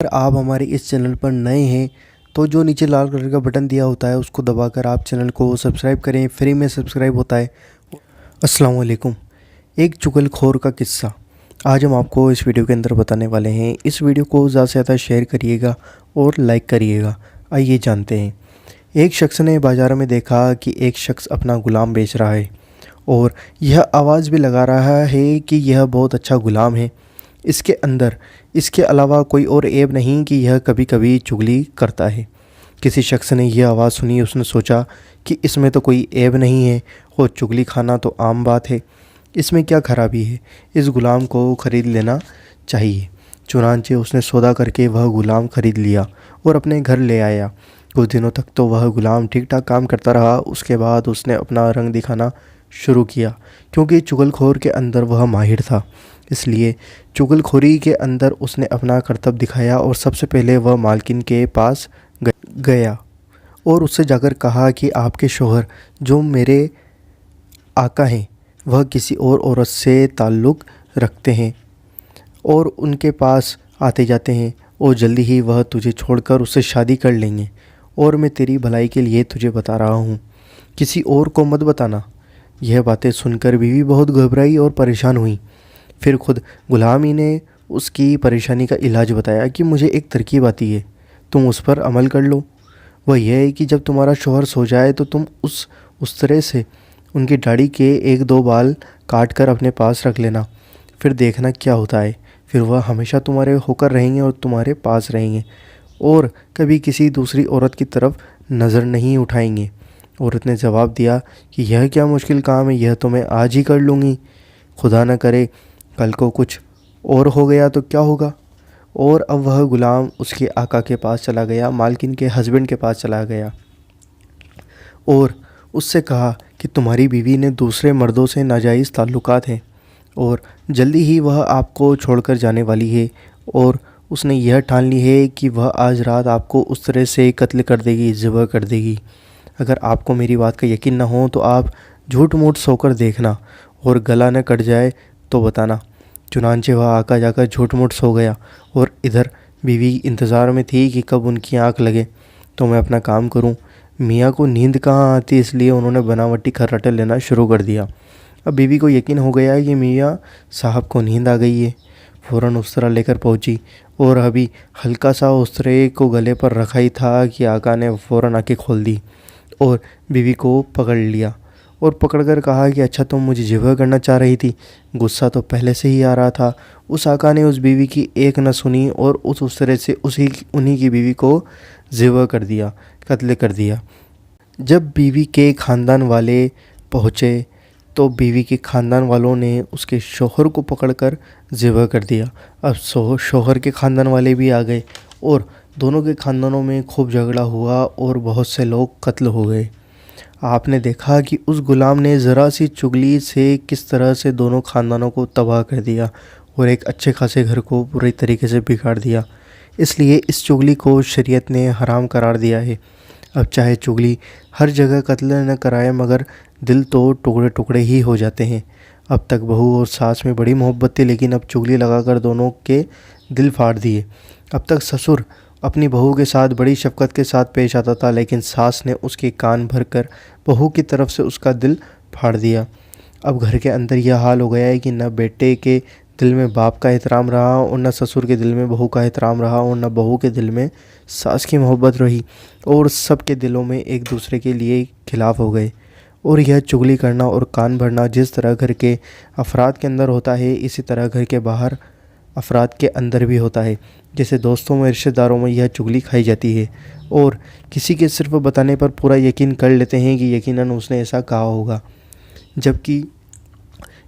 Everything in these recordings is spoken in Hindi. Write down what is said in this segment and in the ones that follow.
अगर आप हमारे इस चैनल पर नए हैं तो जो नीचे लाल कलर का बटन दिया होता है उसको दबाकर आप चैनल को सब्सक्राइब करें। फ्री में सब्सक्राइब होता है। अस्सलाम वालेकुम। एक चुगलखोर का किस्सा आज हम आपको इस वीडियो के अंदर बताने वाले हैं। इस वीडियो को ज़्यादा से ज़्यादा शेयर करिएगा और लाइक करिएगा। आइए जानते हैं। एक शख्स ने बाज़ार में देखा कि एक शख्स अपना गुलाम बेच रहा है और यह आवाज़ भी लगा रहा है कि यह बहुत अच्छा गुलाम है। इसके अंदर इसके अलावा कोई और ऐब नहीं कि यह कभी कभी चुगली करता है। किसी शख्स ने यह आवाज़ सुनी। उसने सोचा कि इसमें तो कोई ऐब नहीं है और चुगली खाना तो आम बात है। इसमें क्या खराबी है, इस गुलाम को ख़रीद लेना चाहिए। चुनांचे उसने सौदा करके वह गुलाम ख़रीद लिया और अपने घर ले आया। कुछ दिनों तक तो वह गुलाम ठीक ठाक काम करता रहा। उसके बाद उसने अपना रंग दिखाना शुरू किया क्योंकि चुगलखोर के अंदर वह माहिर था। इसलिए चुगलखोरी के अंदर उसने अपना करतब दिखाया और सबसे पहले वह मालकिन के पास गया और उससे जाकर कहा कि आपके शौहर जो मेरे आका हैं वह किसी और औरत से ताल्लुक़ रखते हैं और उनके पास आते जाते हैं और जल्दी ही वह तुझे छोड़कर उससे शादी कर लेंगे। और मैं तेरी भलाई के लिए तुझे बता रहा हूँ, किसी और को मत बताना। यह बातें सुनकर बीवी बहुत घबराई और परेशान हुई। फिर खुद गुलाम ही ने उसकी परेशानी का इलाज बताया कि मुझे एक तरकीब आती है, तुम उस पर अमल कर लो। वह यह है कि जब तुम्हारा शौहर सो जाए तो तुम उस तरह से उनकी दाढ़ी के 1-2 बाल काट कर अपने पास रख लेना। फिर देखना क्या होता है। फिर वह हमेशा तुम्हारे होकर रहेंगे और तुम्हारे पास रहेंगे और कभी किसी दूसरी औरत की तरफ नज़र नहीं उठाएंगे। औरत ने जवाब दिया कि यह क्या मुश्किल काम है, यह तो मैं आज ही कर लूँगी। खुदा न करे कल को कुछ और हो गया तो क्या होगा। और अब वह गुलाम उसके आका के पास चला गया, मालकिन के हस्बैंड के पास चला गया और उससे कहा कि तुम्हारी बीवी ने दूसरे मर्दों से नाजायज़ ताल्लुकात हैं और जल्दी ही वह आपको छोड़कर जाने वाली है और उसने यह ठान ली है कि वह आज रात आपको उस तरह से कत्ल कर देगी, ज़िबा कर देगी। अगर आपको मेरी बात का यकीन न हो तो आप झूठ मूठ सोकर देखना और गला न कट जाए तो बताना। चुनांचे वह आका जाकर झूठ मूठ सो गया और इधर बीवी इंतज़ार में थी कि कब उनकी आंख लगे तो मैं अपना काम करूं। मियाँ को नींद कहाँ आती, इसलिए उन्होंने बनावटी खर्राटे लेना शुरू कर दिया। अब बीवी को यकीन हो गया कि मियाँ साहब को नींद आ गई है। फ़ौरन उस्तरा लेकर पहुंची और अभी हल्का सा उस्तरे को गले पर रखा ही था कि आका ने फ़ौरन आंखें खोल दी और बीवी को पकड़ लिया और पकड़कर कहा कि अच्छा तुम मुझे ज़िबा करना चाह रही थी। गुस्सा तो पहले से ही आ रहा था। उस आका ने उस बीवी की एक न सुनी और उस तरह से उन्हीं की बीवी को ज़िबा कर दिया, कत्ल कर दिया। जब बीवी के ख़ानदान वाले पहुँचे तो बीवी के ख़ानदान वालों ने उसके शौहर को पकड़कर ज़िबा कर दिया। अब शौहर के ख़ानदान वाले भी आ गए और दोनों के ख़ानदानों में खूब झगड़ा हुआ और बहुत से लोग कत्ल हो गए। आपने देखा कि उस गुलाम ने ज़रा सी चुगली से किस तरह से दोनों ख़ानदानों को तबाह कर दिया और एक अच्छे खासे घर को पूरी तरीके से बिगाड़ दिया। इसलिए इस चुगली को शरीयत ने हराम करार दिया है। अब चाहे चुगली हर जगह कत्ल न कराए मगर दिल तो टुकड़े टुकड़े ही हो जाते हैं। अब तक बहू और सास में बड़ी मोहब्बत थी, लेकिन अब चुगली लगाकर दोनों के दिल फाड़ दिए। अब तक ससुर अपनी बहू के साथ बड़ी शफ़क़त के साथ पेश आता था, लेकिन सास ने उसके कान भरकर बहू की तरफ से उसका दिल फाड़ दिया। अब घर के अंदर यह हाल हो गया है कि न बेटे के दिल में बाप का एहतराम रहा और न ससुर के दिल में बहू का एहतराम रहा और न बहू के दिल में सास की मोहब्बत रही और सब के दिलों में एक दूसरे के लिए खिलाफ हो गए। और यह चुगली करना और कान भरना जिस तरह घर के अफराद के अंदर होता है, इसी तरह घर के बाहर अफराद के अंदर भी होता है। जैसे दोस्तों में, रिश्तेदारों में यह चुगली खाई जाती है और किसी के सिर्फ बताने पर पूरा यकीन कर लेते हैं कि यकीनन उसने ऐसा कहा होगा, जबकि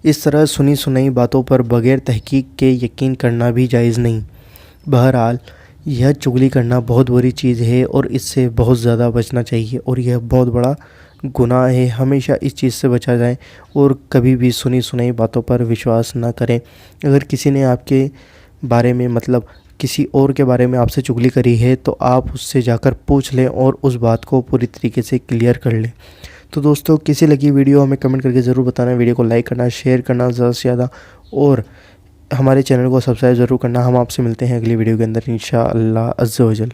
इस तरह सुनी सुनाई बातों पर बग़ैर तहकीक के यकीन करना भी जायज़ नहीं। बहरहाल यह चुगली करना बहुत बुरी चीज़ है और इससे बहुत ज़्यादा बचना चाहिए और यह बहुत बड़ा गुनाह है। हमेशा इस चीज़ से बचा जाए और कभी भी सुनी सुनाई बातों पर विश्वास ना करें। अगर किसी ने आपके बारे में मतलब किसी और के बारे में आपसे चुगली करी है तो आप उससे जाकर पूछ लें और उस बात को पूरी तरीके से क्लियर कर लें। तो दोस्तों, कैसी लगी वीडियो हमें कमेंट करके ज़रूर बताना। वीडियो को लाइक करना, शेयर करना ज़्यादा से ज़्यादा और हमारे चैनल को सब्सक्राइब ज़रूर करना। हम आपसे मिलते हैं अगली वीडियो के अंदर इंशाअल्लाह अज़्ज़ा वजल।